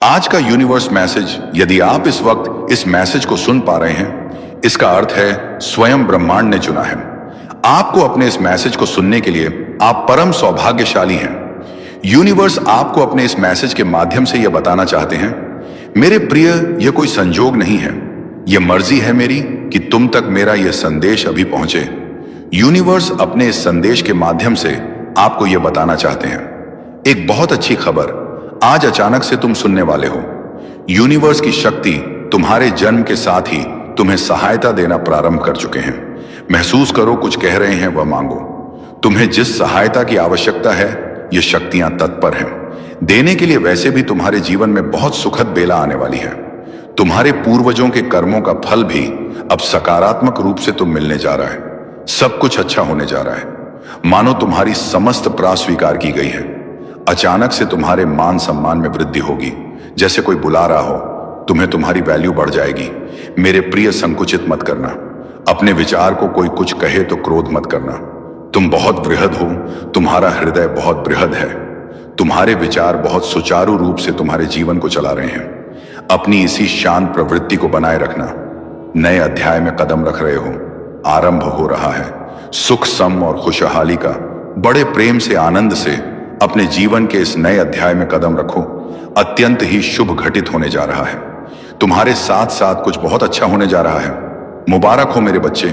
आज का universe message, यदि आप इस वक्त इस मैसेज को सुन पा रहे हैं, इसका अर्थ है स्वयं ब्रह्मांड ने चुना है आपको अपने इस मैसेज को सुनने के लिए। आप परम सौभाग्यशाली हैं। यूनिवर्स आपको अपने इस मैसेज के माध्यम से यह बताना चाहते हैं, मेरे प्रिय, यह कोई संजोग नहीं है, यह मर्जी है मेरी कि तुम तक मेरा यह संदेश अभी पहुंचे। यूनिवर्स अपने इस संदेश के माध्यम से आपको यह बताना चाहते हैं, एक बहुत अच्छी खबर आज अचानक से तुम सुनने वाले हो। यूनिवर्स की शक्ति तुम्हारे जन्म के साथ ही तुम्हें सहायता देना प्रारंभ कर चुके हैं। महसूस करो, कुछ कह रहे हैं, वह मांगो। तुम्हें जिस सहायता की आवश्यकता है, ये शक्तियां तत्पर हैं देने के लिए। वैसे भी तुम्हारे जीवन में बहुत सुखद बेला आने वाली है। तुम्हारे पूर्वजों के कर्मों का फल भी अब सकारात्मक रूप से तुम मिलने जा रहा है। सब कुछ अच्छा होने जा रहा है, मानो तुम्हारी समस्त प्रार्थना स्वीकार की गई है। अचानक से तुम्हारे मान सम्मान में वृद्धि होगी, जैसे कोई बुला रहा हो। तुम्हें तुम्हारी वैल्यू बढ़ जाएगी। मेरे प्रिय, संकुचित मत करना। अपने विचार को कोई कुछ कहे तो क्रोध मत करना। तुम बहुत बृहद हो, तुम्हारा हृदय बहुत बृहद है। तुम्हारे विचार बहुत सुचारू रूप से तुम्हारे जीवन को चला रहे हैं। अपनी इसी शांत प्रवृत्ति को बनाए रखना। नए अध्याय में कदम रख रहे हो, आरंभ हो रहा है। सुख, सम और खुशहाली का बड़े प्रेम से, आनंद से अपने जीवन के इस नए अध्याय में कदम रखो। अत्यंत ही शुभ घटित होने जा रहा है। तुम्हारे साथ साथ कुछ बहुत अच्छा होने जा रहा है। मुबारक हो मेरे बच्चे,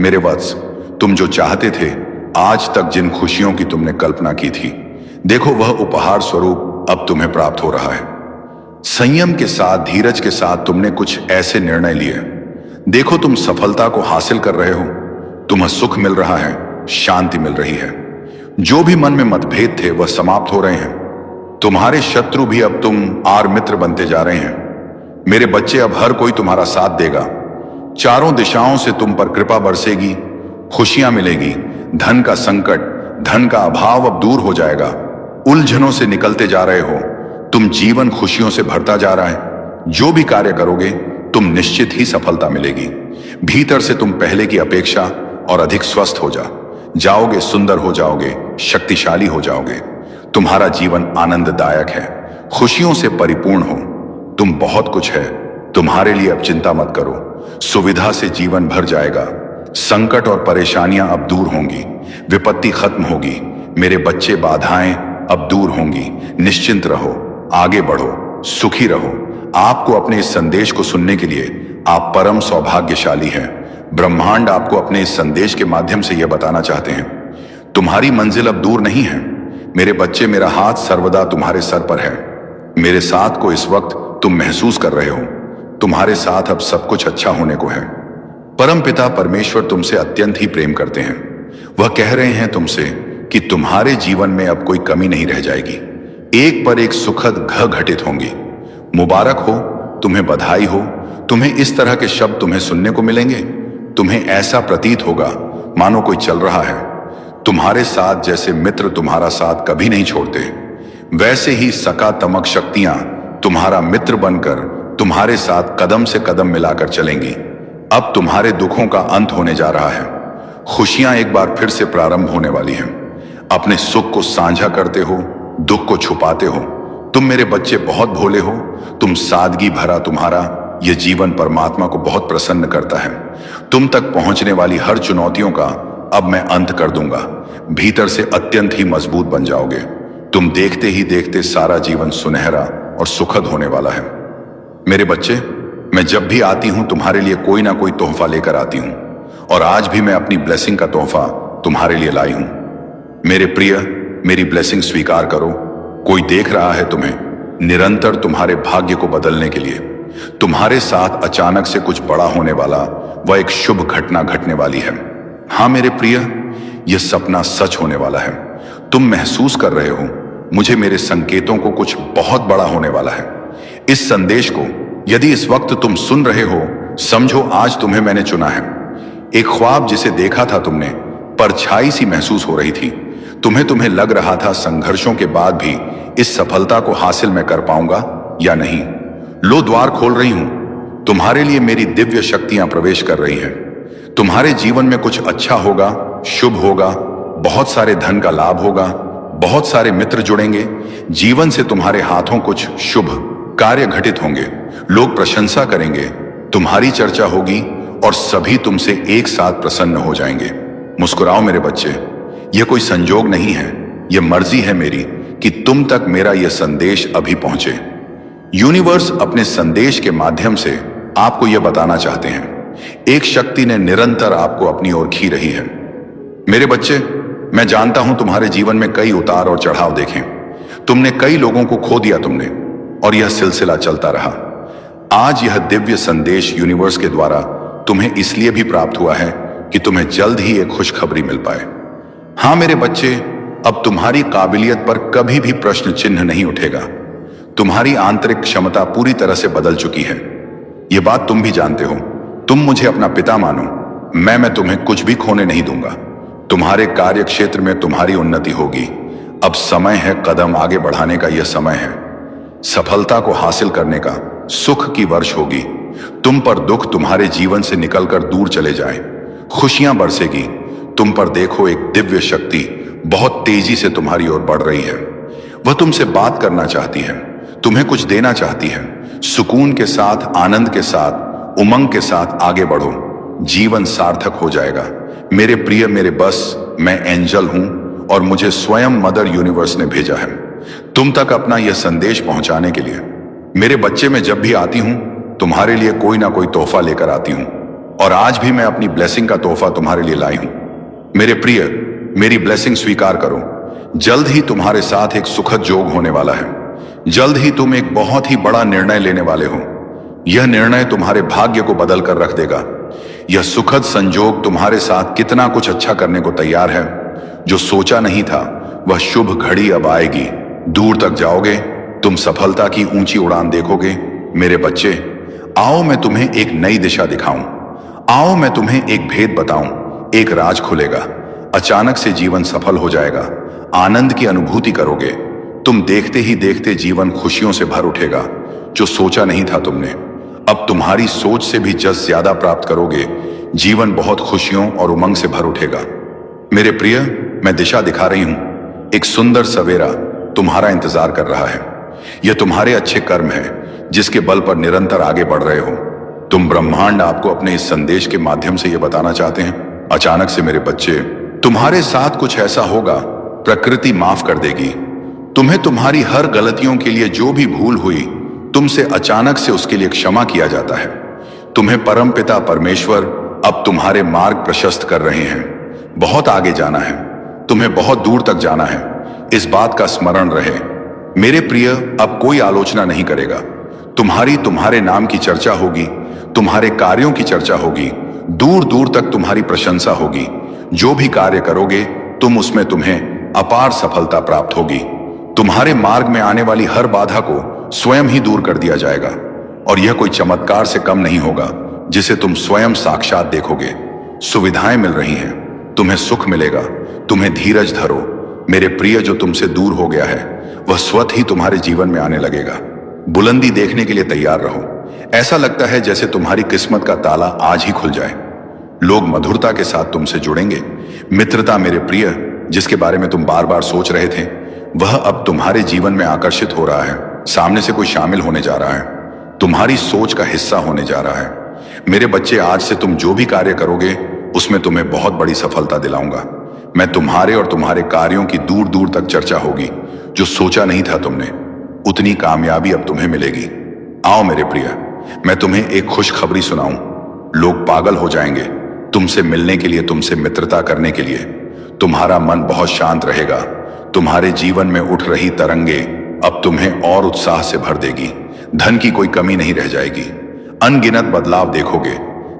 मेरे वत्स। तुम जो चाहते थे, आज तक जिन खुशियों की तुमने कल्पना की थी, देखो वह उपहार स्वरूप अब तुम्हें प्राप्त हो रहा है। संयम के साथ, धीरज के साथ तुमने कुछ ऐसे निर्णय लिए। देखो तुम सफलता को हासिल कर रहे हो। तुम्हें सुख मिल रहा है, शांति मिल रही है। जो भी मन में मतभेद थे वह समाप्त हो रहे हैं। तुम्हारे शत्रु भी अब तुम आर मित्र बनते जा रहे हैं। मेरे बच्चे, अब हर कोई तुम्हारा साथ देगा। चारों दिशाओं से तुम पर कृपा बरसेगी, खुशियां मिलेगी। धन का संकट, धन का अभाव अब दूर हो जाएगा। उलझनों से निकलते जा रहे हो। तुम जीवन खुशियों से भरता जा रहा है। जो भी कार्य करोगे, तुम निश्चित ही सफलता मिलेगी। भीतर से तुम पहले की अपेक्षा और अधिक स्वस्थ हो जाओगे, सुंदर हो जाओगे, शक्तिशाली हो जाओगे। तुम्हारा जीवन आनंददायक है, खुशियों से परिपूर्ण हो। तुम बहुत कुछ है तुम्हारे लिए। अब चिंता मत करो, सुविधा से जीवन भर जाएगा। संकट और परेशानियां अब दूर होंगी, विपत्ति खत्म होगी। मेरे बच्चे, बाधाएं अब दूर होंगी। निश्चिंत रहो, आगे बढ़ो, सुखी रहो। आपको अपने इस संदेश को सुनने के लिए आप परम सौभाग्यशाली हैं। ब्रह्मांड आपको अपने इस संदेश के माध्यम से यह बताना चाहते हैं, तुम्हारी मंजिल अब दूर नहीं है। मेरे बच्चे, मेरा हाथ सर्वदा तुम्हारे सर पर है। मेरे साथ को इस वक्त तुम महसूस कर रहे हो। तुम्हारे साथ अब सब कुछ अच्छा होने को है। परम पिता परमेश्वर तुमसे अत्यंत ही प्रेम करते हैं। वह कह रहे हैं तुमसे कि तुम्हारे जीवन में अब कोई कमी नहीं रह जाएगी। एक पर एक सुखद घटित होंगी। मुबारक हो, तुम्हें बधाई हो। तुम्हें इस तरह के शब्द तुम्हें सुनने को मिलेंगे। तुम्हें ऐसा प्रतीत होगा मानो कोई चल रहा है तुम्हारे साथ। जैसे मित्र तुम्हारा साथ कभी नहीं छोड़ते, वैसे ही सकारात्मक शक्तियां तुम्हारा मित्र बनकर तुम्हारे साथ कदम से कदम मिलाकर चलेंगी। अब तुम्हारे दुखों का अंत होने जा रहा है। खुशियां एक बार फिर से प्रारंभ होने वाली हैं। अपने सुख को साझा करते हो, दुख को छुपाते हो। तुम मेरे बच्चे बहुत भोले हो। तुम सादगी भरा, तुम्हारा यह जीवन परमात्मा को बहुत प्रसन्न करता है। तुम तक पहुंचने वाली हर चुनौतियों का अब मैं अंत कर दूंगा। भीतर से अत्यंत ही मजबूत बन जाओगे। तुम देखते ही देखते सारा जीवन सुनहरा और सुखद होने वाला है। मेरे बच्चे, मैं जब भी आती हूं तुम्हारे लिए कोई ना कोई तोहफा लेकर आती हूं, और आज भी मैं अपनी ब्लेसिंग का तोहफा तुम्हारे लिए लाई हूं। मेरे प्रिय, मेरी ब्लेसिंग स्वीकार करो। कोई देख रहा है तुम्हें, निरंतर तुम्हारे भाग्य को बदलने के लिए। तुम्हारे साथ अचानक से कुछ बड़ा होने वाला, वह एक शुभ घटना घटने वाली है। हां मेरे प्रिय, यह सपना सच होने वाला है। तुम महसूस कर रहे हो, मुझे मेरे संकेतों को कुछ बहुत बड़ा होने वाला है। इस संदेश को यदि इस वक्त तुम सुन रहे हो, समझो आज तुम्हें मैंने चुना है। एक ख्वाब जिसे देखा था तुमने, परछाई सी महसूस हो रही थी। तुम्हें लग रहा था संघर्षों के बाद भी इस सफलता को हासिल मैं कर पाऊंगा या नहीं। लो, द्वार खोल रही हूं। तुम्हारे लिए मेरी दिव्य शक्तियां प्रवेश कर रही हैं। तुम्हारे जीवन में कुछ अच्छा होगा, शुभ होगा। बहुत सारे धन का लाभ होगा, बहुत सारे मित्र जुड़ेंगे। जीवन से तुम्हारे हाथों कुछ शुभ कार्य घटित होंगे, लोग प्रशंसा करेंगे, तुम्हारी चर्चा होगी और सभी तुमसे एक साथ प्रसन्न हो जाएंगे। मुस्कुराओ मेरे बच्चे, यह कोई संजोग नहीं है, यह मर्जी है मेरी कि तुम तक मेरा यह संदेश अभी पहुंचे। यूनिवर्स अपने संदेश के माध्यम से आपको यह बताना चाहते हैं, एक शक्ति ने निरंतर आपको अपनी ओर खींच रही है। मेरे बच्चे, मैं जानता हूं तुम्हारे जीवन में कई उतार और चढ़ाव देखे, तुमने कई लोगों को खो दिया तुमने, और यह सिलसिला चलता रहा। आज यह दिव्य संदेश यूनिवर्स के द्वारा तुम्हें इसलिए भी प्राप्त हुआ है कि तुम्हें जल्द ही एक खुशखबरी मिल पाए। हां मेरे बच्चे, अब तुम्हारी काबिलियत पर कभी भी प्रश्न चिन्ह नहीं उठेगा। तुम्हारी आंतरिक क्षमता पूरी तरह से बदल चुकी है। यह बात तुम भी जानते हो। तुम मुझे अपना पिता मानो, मैं तुम्हें कुछ भी खोने नहीं दूंगा। तुम्हारे कार्य क्षेत्र में तुम्हारी उन्नति होगी। अब समय है कदम आगे बढ़ाने का, यह समय है सफलता को हासिल करने का। सुख की वर्ष होगी, तुम पर दुख तुम्हारे जीवन से निकलकर दूर चले जाए, खुशियां बरसेगी। तुम पर देखो, एक दिव्य शक्ति बहुत तेजी से तुम्हारी ओर बढ़ रही है। वह तुमसे बात करना चाहती है, तुम्हें कुछ देना चाहती है। सुकून के साथ, आनंद के साथ, उमंग के साथ आगे बढ़ो, जीवन सार्थक हो जाएगा। मेरे प्रिय, मेरे बस, मैं एंजल हूं और मुझे स्वयं मदर यूनिवर्स ने भेजा है तुम तक अपना यह संदेश पहुंचाने के लिए। मेरे बच्चे, मैं जब भी आती हूं तुम्हारे लिए कोई ना कोई तोहफा लेकर आती हूं, और आज भी मैं अपनी ब्लेसिंग का तोहफा तुम्हारे लिए लाई हूं। मेरे प्रिय, मेरी ब्लेसिंग स्वीकार करो। जल्द ही तुम्हारे साथ एक सुखद योग होने वाला है। जल्द ही तुम एक बहुत ही बड़ा निर्णय लेने वाले हो। यह निर्णय तुम्हारे भाग्य को बदल कर रख देगा। यह सुखद संजोग तुम्हारे साथ कितना कुछ अच्छा करने को तैयार है। जो सोचा नहीं था वह शुभ घड़ी अब आएगी। दूर तक जाओगे, तुम सफलता की ऊंची उड़ान देखोगे। मेरे बच्चे, आओ मैं तुम्हें एक नई दिशा दिखाऊं। आओ मैं तुम्हें एक भेद बताऊं। एक राज खुलेगा, अचानक से जीवन सफल हो जाएगा। आनंद की अनुभूति करोगे। तुम देखते ही देखते जीवन खुशियों से भर उठेगा। जो सोचा नहीं था तुमने, अब तुम्हारी सोच से भी जस ज्यादा प्राप्त करोगे। जीवन बहुत खुशियों और उमंग से भर उठेगा। मेरे प्रिय, मैं दिशा दिखा रही हूं। एक सुंदर सवेरा तुम्हारा इंतजार कर रहा है। यह तुम्हारे अच्छे कर्म है जिसके बल पर निरंतर आगे बढ़ रहे हो तुम। ब्रह्मांड आपको अपने इस संदेश के माध्यम से यह बताना चाहते हैं, अचानक से मेरे बच्चे, तुम्हारे साथ कुछ ऐसा होगा, प्रकृति माफ कर देगी तुम्हें। तुम्हारी हर गलतियों के लिए जो भी भूल हुई तुमसे, अचानक से उसके लिए क्षमा किया जाता है। तुम्हें परमपिता परमेश्वर अब तुम्हारे मार्ग प्रशस्त कर रहे हैं। बहुत आगे जाना है, तुम्हें बहुत दूर तक जाना है, इस बात का स्मरण रहे। मेरे प्रिय, अब कोई आलोचना नहीं करेगा। तुम्हारे नाम की चर्चा होगी, तुम्हारे कार्यों की चर्चा होगी, दूर दूर तक तुम्हारी प्रशंसा होगी। जो भी कार्य करोगे तुम, उसमें तुम्हें अपार सफलता प्राप्त होगी। तुम्हारे मार्ग में आने वाली हर बाधा को स्वयं ही दूर कर दिया जाएगा, और यह कोई चमत्कार से कम नहीं होगा जिसे तुम स्वयं साक्षात देखोगे। सुविधाएं मिल रही हैं, तुम्हें सुख मिलेगा। तुम्हें धीरज धरो मेरे प्रिय। जो तुमसे दूर हो गया है वह स्वतः ही तुम्हारे जीवन में आने लगेगा। बुलंदी देखने के लिए तैयार रहो। ऐसा लगता है जैसे तुम्हारी किस्मत का ताला आज ही खुल जाए। लोग मधुरता के साथ तुमसे जुड़ेंगे। मित्रता मेरे प्रिय, जिसके बारे में तुम बार बार सोच रहे थे, वह अब तुम्हारे जीवन में आकर्षित हो रहा है। सामने से कोई शामिल होने जा रहा है, तुम्हारी सोच का हिस्सा होने जा रहा है। मेरे बच्चे, आज से तुम जो भी कार्य करोगे उसमें तुम्हें बहुत बड़ी सफलता दिलाऊंगा। मैं तुम्हारे और तुम्हारे कार्यों की दूर दूर तक चर्चा होगी। जो सोचा नहीं था तुमने, उतनी कामयाबी अब तुम्हें मिलेगी। आओ मेरे प्रिय, मैं तुम्हें एक खुशखबरी सुनाऊं। लोग पागल हो जाएंगे तुमसे मिलने के लिए, तुमसे मित्रता करने के लिए। तुम्हारा मन बहुत शांत रहेगा। तुम्हारे जीवन में उठ रही तरंगे अब तुम्हें और उत्साह से भर देगी। धन की कोई कमी नहीं रह जाएगी। अनगिनत बदलाव देखोगे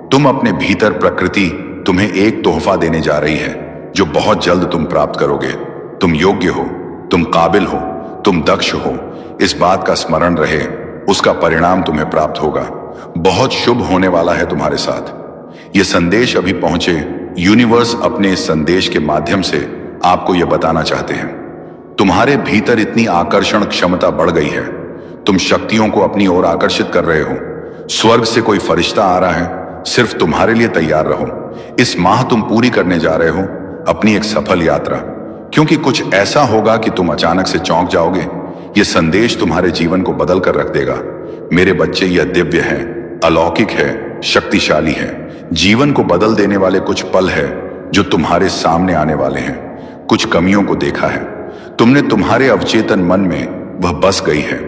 तुम अपने भीतर। प्रकृति तुम्हें एक तोहफा देने जा रही है जो बहुत जल्द तुम प्राप्त करोगे। तुम योग्य हो, तुम काबिल हो, तुम दक्ष हो। इस बात का स्मरण रहे, उसका परिणाम तुम्हें प्राप्त होगा। बहुत शुभ होने वाला है तुम्हारे साथ। यह संदेश अभी पहुंचे। यूनिवर्स अपने इस संदेश के माध्यम से आपको यह बताना चाहते हैं, तुम्हारे भीतर इतनी आकर्षण क्षमता बढ़ गई है। तुम शक्तियों को अपनी ओर आकर्षित कर रहे हो। स्वर्ग से कोई फरिश्ता आ रहा है, सिर्फ तुम्हारे लिए तैयार रहो। इस माह तुम पूरी करने जा रहे हो अपनी एक सफल यात्रा, क्योंकि कुछ ऐसा होगा कि तुम अचानक से चौंक जाओगे। यह संदेश तुम्हारे जीवन को बदल कर रख देगा। मेरे बच्चे, यह दिव्य है, अलौकिक है, शक्तिशाली है। जीवन को बदल देने वाले कुछ पल है जो तुम्हारे सामने आने वाले हैं। कुछ कमियों को देखा है तुमने, तुम्हारे अवचेतन मन में वह बस गई है।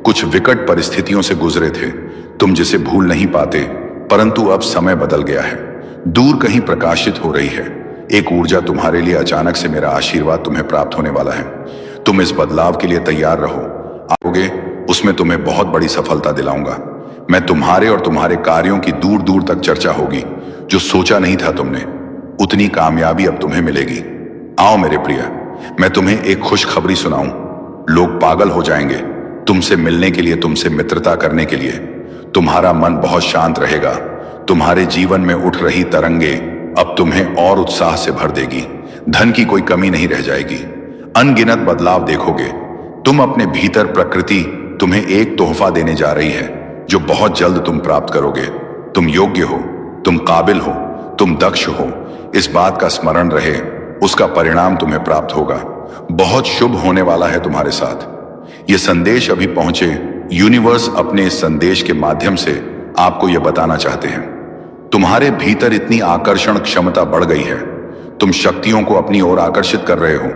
कुछ विकट परिस्थितियों से गुजरे थे तुम, जिसे भूल नहीं पाते, परंतु अब समय बदल गया है। दूर कहीं प्रकाशित हो रही है एक ऊर्जा तुम्हारे लिए। अचानक से मेरा आशीर्वाद तुम्हें प्राप्त होने वाला है। तुम इस बदलाव के लिए तैयार रहो। आओगे, उसमें तुम्हें बहुत बड़ी सफलता दिलाऊंगा। मैं तुम्हारे और तुम्हारे कार्यों की दूर दूर तक चर्चा होगी। जो सोचा नहीं था तुमने, उतनी कामयाबी अब तुम्हें मिलेगी। आओ मेरे प्रिय, मैं तुम्हें एक खुशखबरी सुनाऊं। लोग पागल हो जाएंगे तुमसे मिलने के लिए, तुमसे मित्रता करने के लिए। तुम्हारा मन बहुत शांत रहेगा। तुम्हारे जीवन में उठ रही तरंगे अब तुम्हें और उत्साह से भर देगी। धन की कोई कमी नहीं रह जाएगी। अनगिनत बदलाव देखोगे तुम अपने भीतर। प्रकृति तुम्हें एक तोहफा देने जा रही है जो बहुत जल्द तुम प्राप्त करोगे। तुम योग्य हो, तुम काबिल हो, तुम दक्ष हो। इस बात का स्मरण रहे, उसका परिणाम तुम्हें प्राप्त होगा। बहुत शुभ होने वाला है तुम्हारे साथ। यह संदेश अभी पहुंचे। यूनिवर्स अपने इस संदेश के माध्यम से आपको यह बताना चाहते हैं, तुम्हारे भीतर इतनी आकर्षण क्षमता बढ़ गई है। तुम शक्तियों को अपनी ओर आकर्षित कर रहे हो।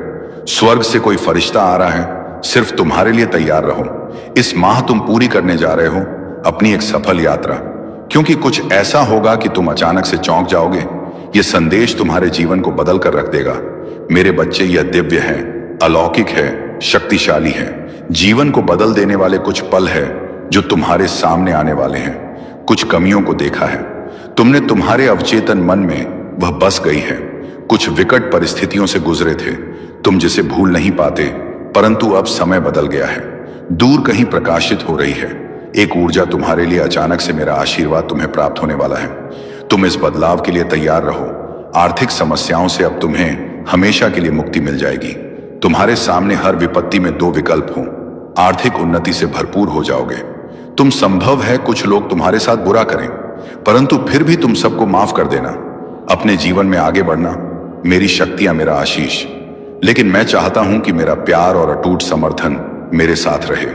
स्वर्ग से कोई फरिश्ता आ रहा है सिर्फ तुम्हारे लिए। तैयार रहो। इस माह तुम पूरी करने जा रहे हो अपनी एक सफल यात्रा, क्योंकि कुछ ऐसा होगा कि तुम अचानक से चौंक जाओगे। यह संदेश तुम्हारे जीवन को बदल कर रख देगा। मेरे बच्चे, यह दिव्य है, अलौकिक है, शक्तिशाली है। जीवन को बदल देने वाले कुछ पल है जो तुम्हारे सामने आने वाले हैं। कुछ कमियों को देखा है तुमने, तुम्हारे अवचेतन मन में वह बस गई है। कुछ विकट परिस्थितियों से गुजरे थे तुम, जिसे भूल नहीं पाते, परंतु अब समय बदल गया है। दूर कहीं प्रकाशित हो रही है एक ऊर्जा तुम्हारे लिए। अचानक से मेरा आशीर्वाद तुम्हें प्राप्त होने वाला है। तुम इस बदलाव के लिए तैयार रहो। आर्थिक समस्याओं से अब तुम्हें हमेशा के लिए मुक्ति मिल जाएगी। तुम्हारे सामने हर विपत्ति में दो विकल्प हों। आर्थिक उन्नति से भरपूर हो जाओगे तुम। संभव है कुछ लोग तुम्हारे साथ बुरा करें, परंतु फिर भी तुम सबको माफ कर देना। अपने जीवन में आगे बढ़ना। मेरी शक्तियां, मेरा आशीष। लेकिन मैं चाहता हूं कि मेरा प्यार और अटूट समर्थन मेरे साथ रहे।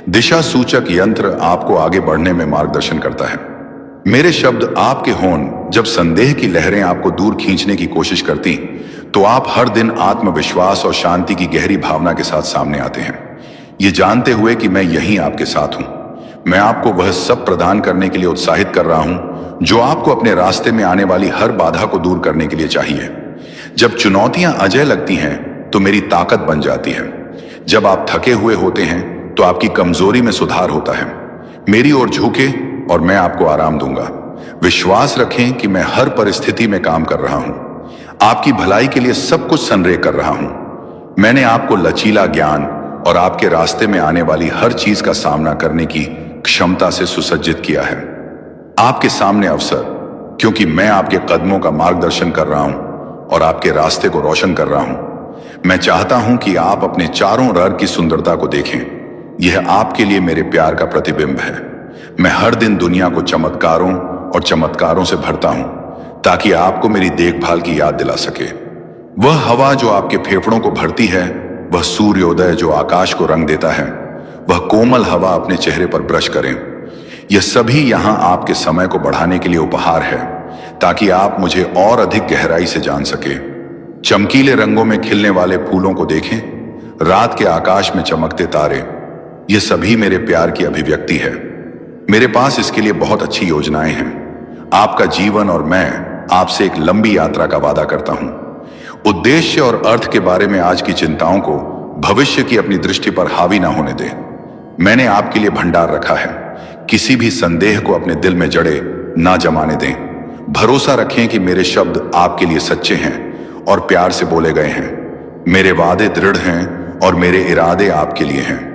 दिशा सूचक यंत्र आपको आगे बढ़ने में मार्गदर्शन करता है। मेरे शब्द आपके होन। जब संदेह की लहरें आपको दूर खींचने की कोशिश करती, तो आप हर दिन आत्मविश्वास और शांति की गहरी भावना के साथ सामने आते हैं, ये जानते हुए कि मैं यहीं आपके साथ हूं। मैं आपको वह सब प्रदान करने के लिए उत्साहित कर रहा हूं जो आपको अपने रास्ते में आने वाली हर बाधा को दूर करने के लिए चाहिए। जब चुनौतियां अजय लगती हैं तो मेरी ताकत बन जाती है। जब आप थके हुए होते हैं तो आपकी कमजोरी में सुधार होता है। मेरी ओर झुके और मैं आपको आराम दूंगा। विश्वास रखें कि मैं हर परिस्थिति में काम कर रहा हूं। आपकी भलाई के लिए सब कुछ संरेख कर रहा हूं। मैंने आपको लचीला ज्ञान और आपके रास्ते में आने वाली हर चीज का सामना करने की क्षमता से सुसज्जित किया है। आपके सामने अवसर, क्योंकि मैं आपके कदमों का मार्गदर्शन कर रहा हूं और आपके रास्ते को रोशन कर रहा हूं। मैं चाहता हूं कि आप अपने चारों ओर की सुंदरता को देखें। यह आपके लिए मेरे प्यार का प्रतिबिंब है। मैं हर दिन दुनिया को चमत्कारों और चमत्कारों से भरता हूं, ताकि आपको मेरी देखभाल की याद दिला सके। वह हवा जो आपके फेफड़ों को भरती है, वह सूर्योदय जो आकाश को रंग देता है, वह कोमल हवा अपने चेहरे पर ब्रश करें। यह सभी यहां आपके समय को बढ़ाने के लिए उपहार है, ताकि आप मुझे और अधिक गहराई से जान सके। चमकीले रंगों में खिलने वाले फूलों को देखें, रात के आकाश में चमकते तारे, ये सभी मेरे प्यार की अभिव्यक्ति है। मेरे पास इसके लिए बहुत अच्छी योजनाएं हैं। आपका जीवन और मैं आपसे एक लंबी यात्रा का वादा करता हूं। उद्देश्य और अर्थ के बारे में आज की चिंताओं को भविष्य की अपनी दृष्टि पर हावी ना होने दें। मैंने आपके लिए भंडार रखा है। किसी भी संदेह को अपने दिल में जड़े ना जमाने दें। भरोसा रखें कि मेरे शब्द आपके लिए सच्चे हैं और प्यार से बोले गए हैं। मेरे वादे दृढ़ हैं और मेरे इरादे आपके लिए हैं।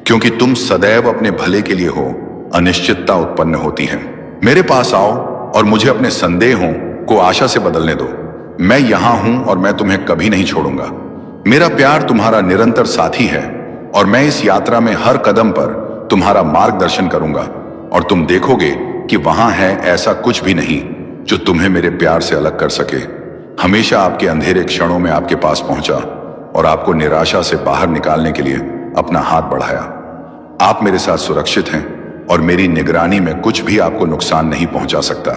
क्योंकि तुम सदैव अपने भले के लिए हो, अनिश्चितता उत्पन्न होती है। मेरे पास आओ और मुझे अपने संदेहों को आशा से बदलने दो। मैं यहां हूं और मैं तुम्हें कभी नहीं छोड़ूंगा। मेरा प्यार तुम्हारा निरंतर साथी है और मैं इस यात्रा में हर कदम पर तुम्हारा मार्गदर्शन करूंगा। और तुम देखोगे कि वहां है ऐसा कुछ भी नहीं जो तुम्हें मेरे प्यार से अलग कर सके। हमेशा आपके अंधेरे क्षणों में आपके पास पहुंचा और आपको निराशा से बाहर निकालने के लिए अपना हाथ बढ़ाया। आप मेरे साथ सुरक्षित हैं और मेरी निगरानी में कुछ भी आपको नुकसान नहीं पहुंचा सकता।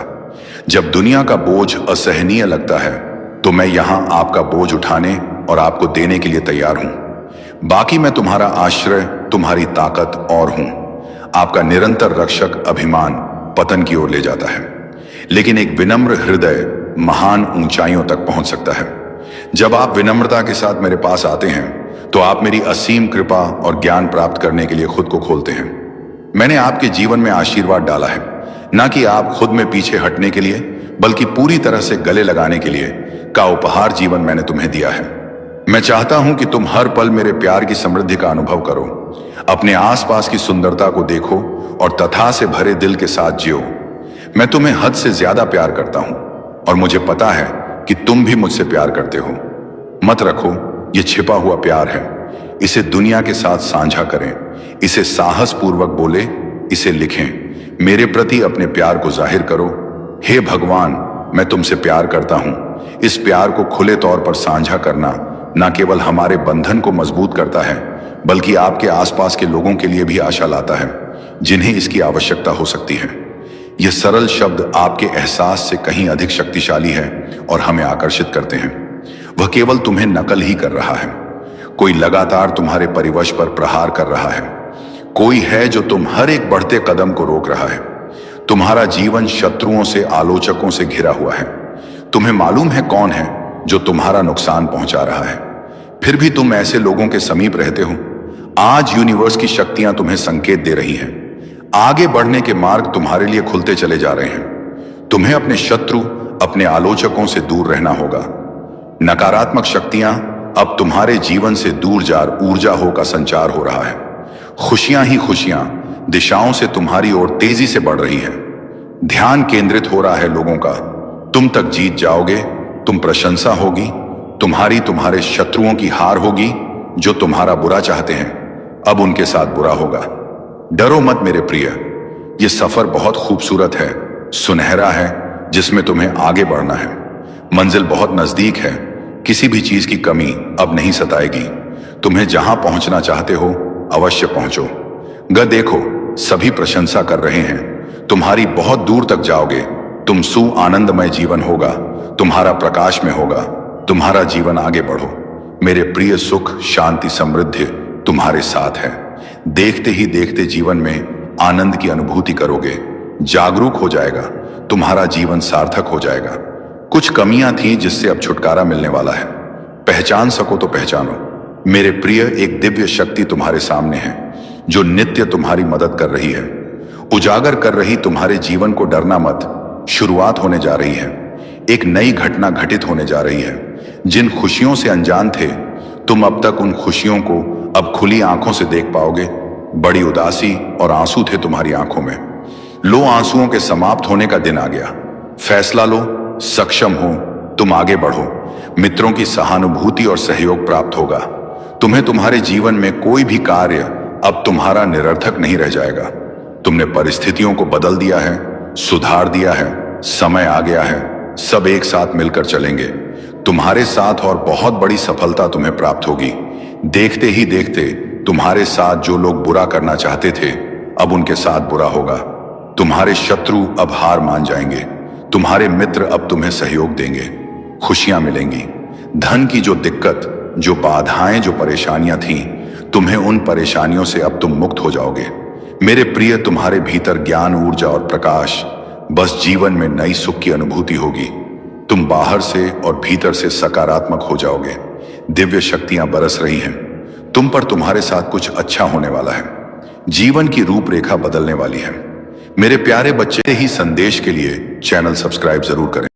जब दुनिया का बोझ असहनीय लगता है तो मैं यहां आपका बोझ उठाने और आपको देने के लिए तैयार हूं। बाकी मैं तुम्हारा आश्रय, तुम्हारी ताकत और हूं। आपका निरंतर रक्षक अभिमान पतन की ओर ले जाता है, लेकिन एक विनम्र हृदय महान ऊंचाइयों तक पहुंच सकता है। जब आप विनम्रता के साथ मेरे पास आते हैं तो आप मेरी असीम कृपा और ज्ञान प्राप्त करने के लिए खुद को खोलते हैं। मैंने आपके जीवन में आशीर्वाद डाला है, ना कि आप खुद में पीछे हटने के लिए, बल्कि पूरी तरह से गले लगाने के लिए का उपहार जीवन मैंने तुम्हें दिया है। मैं चाहता हूं कि तुम हर पल मेरे प्यार की समृद्धि का अनुभव करो, अपने आसपास की सुंदरता को देखो और तथा से भरे दिल के साथ जियो। मैं तुम्हें हद से ज्यादा प्यार करता हूं और मुझे पता है कि तुम भी मुझसे प्यार करते हो। मत रखो, ये छिपा हुआ प्यार है। इसे दुनिया के साथ साझा करें, इसे साहस पूर्वक बोले, इसे लिखें। मेरे प्रति अपने प्यार को जाहिर करो। हे भगवान, मैं तुमसे प्यार करता हूं। इस प्यार को खुले तौर पर साझा करना न केवल हमारे बंधन को मजबूत करता है, बल्कि आपके आसपास के लोगों के लिए भी आशा लाता है, जिन्हें इसकी आवश्यकता हो सकती है। यह सरल शब्द आपके एहसास से कहीं अधिक शक्तिशाली है और हमें आकर्षित करते हैं। वह केवल तुम्हें नकल ही कर रहा है। कोई लगातार तुम्हारे परिवश पर प्रहार कर रहा है। कोई है जो तुम हर एक बढ़ते कदम को रोक रहा है। तुम्हारा जीवन शत्रुओं से, आलोचकों से घिरा हुआ है। तुम्हें मालूम है कौन है जो तुम्हारा नुकसान पहुंचा रहा है, फिर भी तुम ऐसे लोगों के समीप रहते हो। आज यूनिवर्स की शक्तियां तुम्हें संकेत दे रही हैं। आगे बढ़ने के मार्ग तुम्हारे लिए खुलते चले जा रहे हैं। तुम्हें अपने शत्रु, अपने आलोचकों से दूर रहना होगा। नकारात्मक शक्तियां अब तुम्हारे जीवन से दूर जा ऊर्जा हो का संचार हो रहा है। खुशियां ही खुशियां दिशाओं से तुम्हारी ओर तेजी से बढ़ रही हैं। ध्यान केंद्रित हो रहा है लोगों का। तुम तक जीत जाओगे, तुम प्रशंसा होगी, तुम्हारे शत्रुओं की हार होगी। जो तुम्हारा बुरा चाहते हैं, अब उनके साथ बुरा होगा। डरो मत मेरे प्रिय, यह सफर बहुत खूबसूरत है, सुनहरा है, जिसमें तुम्हें आगे बढ़ना है। मंजिल बहुत नजदीक है। किसी भी चीज की कमी अब नहीं सताएगी। तुम्हें जहां पहुंचना चाहते हो अवश्य पहुंचो। देखो, सभी प्रशंसा कर रहे हैं। तुम्हारी बहुत दूर तक जाओगे। तुम आनंदमय जीवन होगा, तुम्हारा प्रकाश में होगा। तुम्हारा जीवन आगे बढ़ो मेरे प्रिय। सुख, शांति, समृद्धि तुम्हारे साथ है। देखते ही देखते जीवन में आनंद की अनुभूति करोगे। जागरूक हो जाएगा, तुम्हारा जीवन सार्थक हो जाएगा। कुछ कमियां थीं जिससे अब छुटकारा मिलने वाला है। पहचान सको तो पहचानो मेरे प्रिय। एक दिव्य शक्ति तुम्हारे सामने है जो नित्य तुम्हारी मदद कर रही है, उजागर कर रही तुम्हारे जीवन को। डरना मत, शुरुआत होने जा रही है। एक नई घटना घटित होने जा रही है। जिन खुशियों से अनजान थे तुम, अब तक उन खुशियों को अब खुली आंखों से देख पाओगे। बड़ी उदासी और आंसू थे तुम्हारी आंखों में। लो, आंसुओं के समाप्त होने का दिन आ गया। फैसला लो, सक्षम हो, तुम आगे बढ़ो। मित्रों की सहानुभूति और सहयोग प्राप्त होगा। तुम्हें तुम्हारे जीवन में कोई भी कार्य अब तुम्हारा निरर्थक नहीं रह जाएगा। तुमने परिस्थितियों को बदल दिया है, सुधार दिया है। समय आ गया है, सब एक साथ मिलकर चलेंगे तुम्हारे साथ, और बहुत बड़ी सफलता तुम्हें प्राप्त होगी। देखते ही देखते तुम्हारे साथ जो लोग बुरा करना चाहते थे, अब उनके साथ बुरा होगा। तुम्हारे शत्रु अब हार मान जाएंगे। तुम्हारे मित्र अब तुम्हें सहयोग देंगे। खुशियां मिलेंगी। धन की जो दिक्कत, जो बाधाएं, जो परेशानियां थीं, तुम्हें उन परेशानियों से अब तुम मुक्त हो जाओगे मेरे प्रिय। तुम्हारे भीतर ज्ञान, ऊर्जा और प्रकाश, बस जीवन में नई सुख की अनुभूति होगी। तुम बाहर से और भीतर से सकारात्मक हो जाओगे। दिव्य शक्तियां बरस रही हैं तुम पर। तुम्हारे साथ कुछ अच्छा होने वाला है। जीवन की रूपरेखा बदलने वाली है मेरे प्यारे बच्चे। ही संदेश के लिए चैनल सब्सक्राइब जरूर करें।